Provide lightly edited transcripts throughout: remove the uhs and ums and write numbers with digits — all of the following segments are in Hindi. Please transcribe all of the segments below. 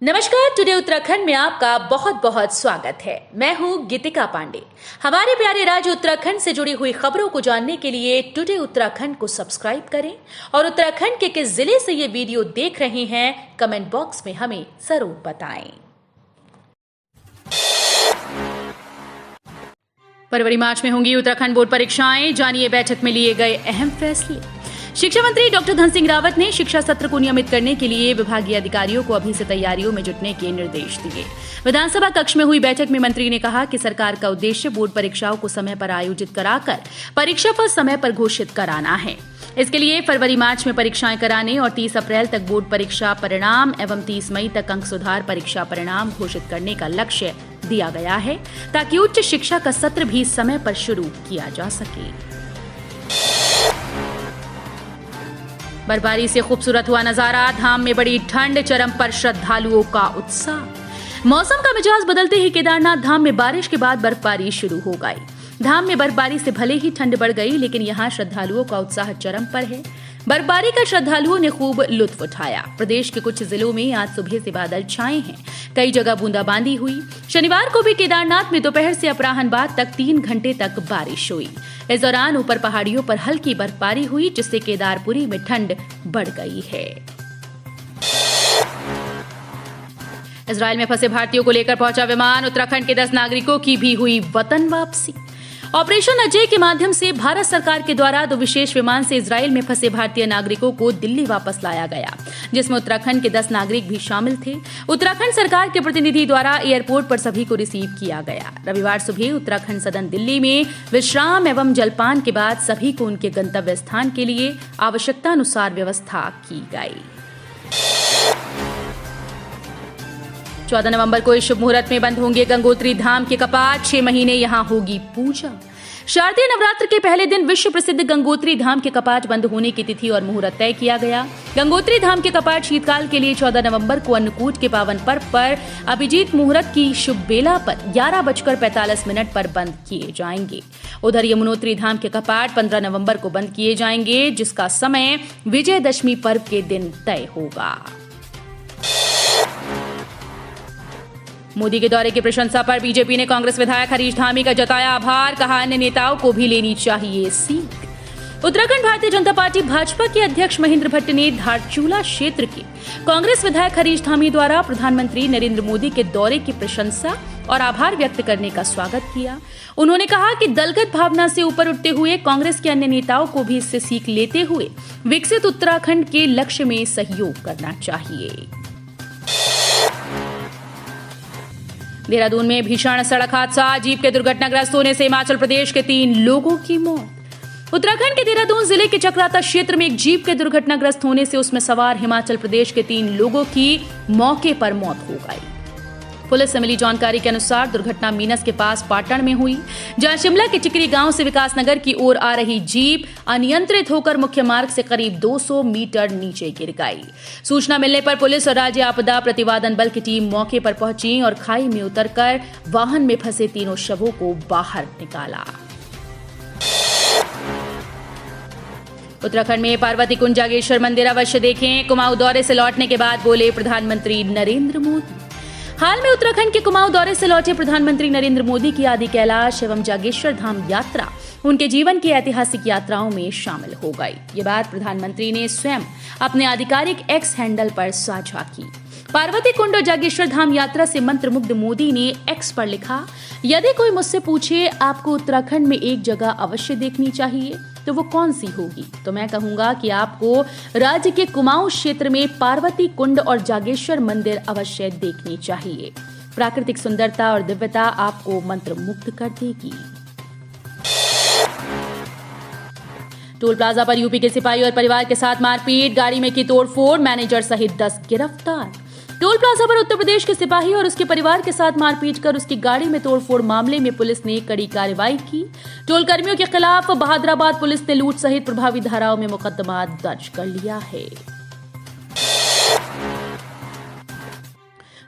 नमस्कार। टुडे उत्तराखंड में आपका बहुत बहुत स्वागत है। मैं हूं गीतिका पांडे। हमारे प्यारे राज्य उत्तराखंड से जुड़ी हुई खबरों को जानने के लिए टुडे उत्तराखंड को सब्सक्राइब करें और उत्तराखंड के किस जिले से ये वीडियो देख रहे हैं कमेंट बॉक्स में हमें जरूर बताएं। फरवरी मार्च में होंगी उत्तराखंड बोर्ड परीक्षाएं, जानिए बैठक में लिए गए अहम फैसले। शिक्षा मंत्री डॉक्टर धन सिंह रावत ने शिक्षा सत्र को नियमित करने के लिए विभागीय अधिकारियों को अभी से तैयारियों में जुटने के निर्देश दिए। विधानसभा कक्ष में हुई बैठक में मंत्री ने कहा कि सरकार का उद्देश्य बोर्ड परीक्षाओं को समय पर आयोजित कराकर परीक्षा पर समय पर घोषित कराना है। इसके लिए फरवरी मार्च में परीक्षाएं कराने और 30 अप्रैल तक बोर्ड परीक्षा परिणाम एवं 30 मई तक अंक सुधार परीक्षा परिणाम घोषित करने का लक्ष्य दिया गया है, ताकि उच्च शिक्षा का सत्र भी समय पर शुरू किया जा सके। बर्फबारी से खूबसूरत हुआ नजारा, धाम में बड़ी ठंड, चरम पर श्रद्धालुओं का उत्साह। मौसम का मिजाज बदलते ही केदारनाथ धाम में बारिश के बाद बर्फबारी शुरू हो गई। धाम में बर्फबारी से भले ही ठंड बढ़ गई, लेकिन यहाँ श्रद्धालुओं का उत्साह चरम पर है। बर्फबारी का श्रद्धालुओं ने खूब लुत्फ उठाया। प्रदेश के कुछ जिलों में आज सुबह से बादल छाए हैं, कई जगह बूंदाबांदी हुई। शनिवार को भी केदारनाथ में दोपहर से अपराह्न बाद तक 3 घंटे तक बारिश हुई। इस दौरान ऊपर पहाड़ियों पर हल्की बर्फबारी हुई, जिससे केदारपुरी में ठंड बढ़ गई है। इजरायल में फंसे भारतीयों को लेकर पहुंचा विमान, उत्तराखंड के 10 नागरिकों की भी हुई वतन वापसी। ऑपरेशन अजय के माध्यम से भारत सरकार के द्वारा 2 विशेष विमान से इजरायल में फंसे भारतीय नागरिकों को दिल्ली वापस लाया गया, जिसमें उत्तराखंड के 10 नागरिक भी शामिल थे। उत्तराखंड सरकार के प्रतिनिधि द्वारा एयरपोर्ट पर सभी को रिसीव किया गया। रविवार सुबह उत्तराखंड सदन दिल्ली में विश्राम एवं जलपान के बाद सभी को उनके गंतव्य स्थान के लिए आवश्यकतानुसार व्यवस्था की गई। 14 नवंबर को इस शुभ मुहूर्त में बंद होंगे गंगोत्री धाम के कपाट। 6 महीने यहां होगी पूजा। शारदीय नवरात्र के पहले दिन विश्व प्रसिद्ध गंगोत्री धाम के कपाट बंद होने की तिथि और मुहूर्त तय किया गया। गंगोत्री धाम के कपाट शीतकाल के लिए 14 नवंबर को अन्नकूट के पावन पर्व पर अभिजीत मुहूर्त की शुभ बेला पर 11:45 पर बंद किए जाएंगे। उधर यमुनोत्री धाम के कपाट 15 नवंबर को बंद किए जाएंगे, जिसका समय विजयदशमी पर्व के दिन तय होगा। मोदी के दौरे की प्रशंसा पर बीजेपी ने कांग्रेस विधायक हरीश धामी का जताया आभार, कहा अन्य नेताओं को भी लेनी चाहिए सीख। उत्तराखंड भारतीय जनता पार्टी भाजपा के अध्यक्ष महेंद्र भट्ट ने धारचूला क्षेत्र के कांग्रेस विधायक हरीश धामी द्वारा प्रधानमंत्री नरेंद्र मोदी के दौरे की प्रशंसा और आभार व्यक्त करने का स्वागत किया। उन्होंने कहा कि दलगत भावना से ऊपर उठते हुए कांग्रेस के अन्य नेताओं को भी इससे सीख लेते हुए विकसित उत्तराखंड के लक्ष्य में सहयोग करना चाहिए। देहरादून में भीषण सड़क हादसा, जीप के दुर्घटनाग्रस्त होने से हिमाचल प्रदेश के 3 लोगों की मौत। उत्तराखंड के देहरादून जिले के चक्राता क्षेत्र में एक जीप के दुर्घटनाग्रस्त होने से उसमें सवार हिमाचल प्रदेश के 3 लोगों की मौके पर मौत हो गई। पुलिस से मिली जानकारी के अनुसार दुर्घटना मीनस के पास पाटन में हुई, जहां शिमला के चिकरी गांव से विकासनगर की ओर आ रही जीप अनियंत्रित होकर मुख्य मार्ग से करीब 200 मीटर नीचे गिर गई। सूचना मिलने पर पुलिस और राज्य आपदा प्रतिवादन बल की टीम मौके पर पहुंची और खाई में उतरकर वाहन में फंसे 3 शवों को बाहर निकाला। उत्तराखंड में पार्वती कुंड जागेश्वर मंदिर अवश्य देखें, कुमाऊं दौरे से लौटने के बाद बोले प्रधानमंत्री नरेंद्र मोदी। हाल में उत्तराखंड के कुमाऊं दौरे से लौटे प्रधानमंत्री नरेंद्र मोदी की आदि कैलाश एवं जागेश्वर धाम यात्रा उनके जीवन की ऐतिहासिक यात्राओं में शामिल हो गई। ये बात प्रधानमंत्री ने स्वयं अपने आधिकारिक एक्स हैंडल पर साझा की। पार्वती कुंड और जागेश्वर धाम यात्रा से मंत्रमुग्ध मोदी ने एक्स पर लिखा, यदि कोई मुझसे पूछे आपको उत्तराखंड में एक जगह अवश्य देखनी चाहिए तो वो कौन सी होगी, तो मैं कहूंगा कि आपको राज्य के कुमाऊं क्षेत्र में पार्वती कुंड और जागेश्वर मंदिर अवश्य देखनी चाहिए। प्राकृतिक सुंदरता और दिव्यता आपको मंत्रमुग्ध कर देगी। टोल प्लाजा पर यूपी के सिपाही और परिवार के साथ मारपीट, गाड़ी में की तोड़फोड़, मैनेजर सहित 10 गिरफ्तार। टोल प्लाजा पर उत्तर प्रदेश के सिपाही और उसके परिवार के साथ मारपीट कर उसकी गाड़ी में तोड़फोड़ मामले में पुलिस ने कड़ी कार्रवाई की। टोल कर्मियों के खिलाफ बहादुराबाद पुलिस ने लूट सहित प्रभावी धाराओं में मुकदमा दर्ज कर लिया है।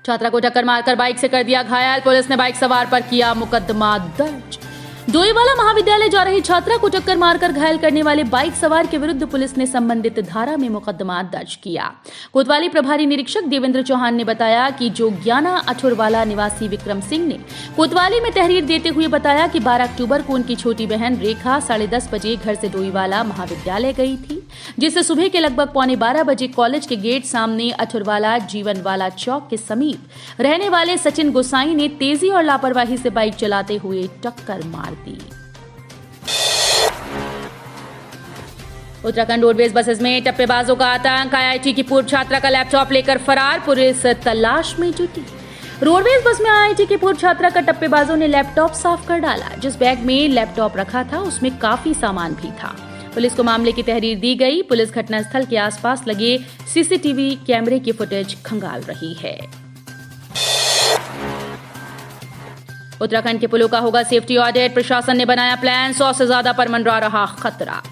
छात्रा को टक्कर मारकर बाइक से कर दिया घायल, पुलिस ने बाइक सवार पर किया मुकदमा दर्ज। डोईवाला महाविद्यालय जा रही छात्रा को टक्कर मारकर घायल करने वाले बाइक सवार के विरुद्ध पुलिस ने संबंधित धारा में मुकदमा दर्ज किया। कोतवाली प्रभारी निरीक्षक देवेंद्र चौहान ने बताया कि जोग्याना अठुरवाला निवासी विक्रम सिंह ने कोतवाली में तहरीर देते हुए बताया कि 12 अक्टूबर को उनकी छोटी बहन रेखा 10:30 बजे घर से डोईवाला महाविद्यालय गई थी, जिससे सुबह के लगभग 11:15 बजे कॉलेज के गेट सामने अठुरवाला जीवनवाला चौक के समीप रहने वाले सचिन गोसाई ने तेजी और लापरवाही से बाइक चलाते हुए टक्कर मार दी। उत्तराखंड रोडवेज बसेस में टप्पेबाजों का आतंक। आईआईटी की पूर्व छात्रा का लैपटॉप लेकर फरार, पुलिस तलाश में जुटी। रोडवेज बस में आईआईटी की पूर्व छात्रा का टप्पेबाजों ने लैपटॉप साफ कर डाला। जिस बैग में लैपटॉप रखा था उसमें काफी सामान भी था। पुलिस को मामले की तहरीर दी गई। पुलिस घटनास्थल के आसपास लगे सीसीटीवी कैमरे की फुटेज खंगाल रही है। उत्तराखंड के पुलों का होगा सेफ्टी ऑडिट। प्रशासन ने बनाया प्लान। 100 से ज्यादा पर मंडरा रहा खतरा।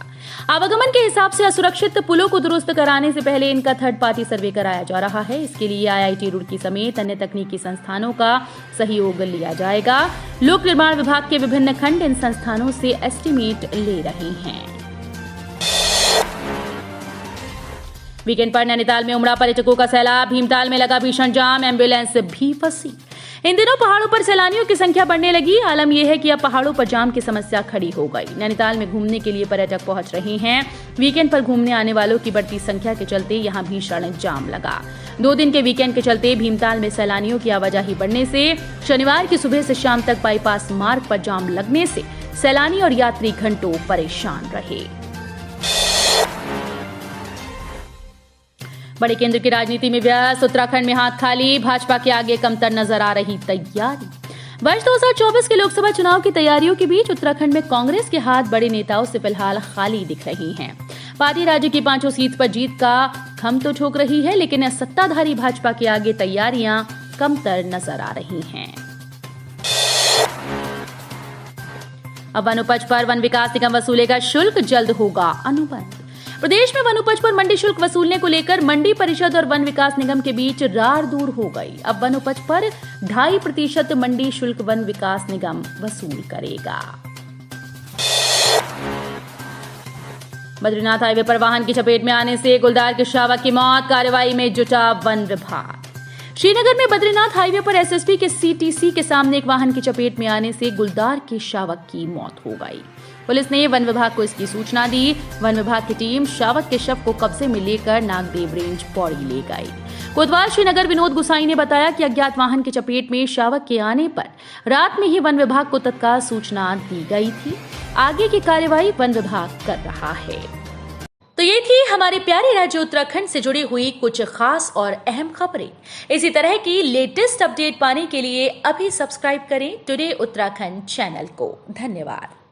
आवागमन के हिसाब से असुरक्षित पुलों को दुरुस्त कराने से पहले इनका थर्ड पार्टी सर्वे कराया जा रहा है। इसके लिए आईआईटी रुड़की समेत अन्य तकनीकी संस्थानों का सहयोग लिया जाएगा। लोक निर्माण विभाग के विभिन्न खंड इन संस्थानों से एस्टीमेट ले रहे हैं। वीकेंड पर नैनीताल में उमड़ा पर्यटकों का सैलाब। भीमताल में लगा भीषण जाम, एम्बुलेंस भी फंसी। इन दिनों पहाड़ों पर सैलानियों की संख्या बढ़ने लगी। आलम यह है कि अब पहाड़ों पर जाम की समस्या खड़ी हो गई। नैनीताल में घूमने के लिए पर्यटक पहुंच रहे हैं। वीकेंड पर घूमने आने वालों की बढ़ती संख्या के चलते यहां भीषण जाम लगा। 2 दिन के वीकेंड के चलते भीमताल में सैलानियों की आवाजाही बढ़ने से शनिवार की सुबह से शाम तक बाईपास मार्ग पर जाम लगने से सैलानी और यात्री घंटों परेशान रहे। बड़े केंद्र की राजनीति में व्यस्त। उत्तराखंड में हाथ खाली। भाजपा के आगे कमतर नजर आ रही तैयारी। वर्ष 2024 के लोकसभा चुनाव की तैयारियों के बीच उत्तराखंड में कांग्रेस के हाथ बड़े नेताओं से फिलहाल खाली दिख रही हैं। पार्टी राज्य की 5 सीट पर जीत का खम तो ठोक रही है, लेकिन सत्ताधारी भाजपा के आगे तैयारियां कमतर नजर आ रही हैं। अब वन उपज पर वन विकास निगम वसूलेगा शुल्क, जल्द होगा अनुबंध। प्रदेश में वन उपज पर मंडी शुल्क वसूलने को लेकर मंडी परिषद और वन विकास निगम के बीच रार दूर हो गई। अब वन उपज पर 2.5% मंडी शुल्क वन विकास निगम वसूल करेगा। बद्रीनाथ हाईवे पर वाहन की चपेट में आने से गुलदार के शावक की मौत। कार्रवाई में जुटा वन विभाग। श्रीनगर में बद्रीनाथ हाईवे पर एसएसपी के सीटीसी के सामने एक वाहन की चपेट में आने से गुलदार के शावक की मौत हो गई। पुलिस ने वन विभाग को इसकी सूचना दी। वन विभाग की टीम शावक के शव को कब्जे में लेकर नागदेव रेंज पौड़ी ले गई। कोतवाल श्रीनगर विनोद गुसाई ने बताया कि अज्ञात वाहन की चपेट में शावक के आने पर रात में ही वन विभाग को तत्काल सूचना दी गई थी। आगे की कार्यवाही वन विभाग कर रहा है। तो ये थी हमारे प्यारे राज्य उत्तराखंड से जुड़ी हुई कुछ खास और अहम खबरें। इसी तरह की लेटेस्ट अपडेट पाने के लिए अभी सब्सक्राइब करें टुडे उत्तराखंड चैनल को। धन्यवाद।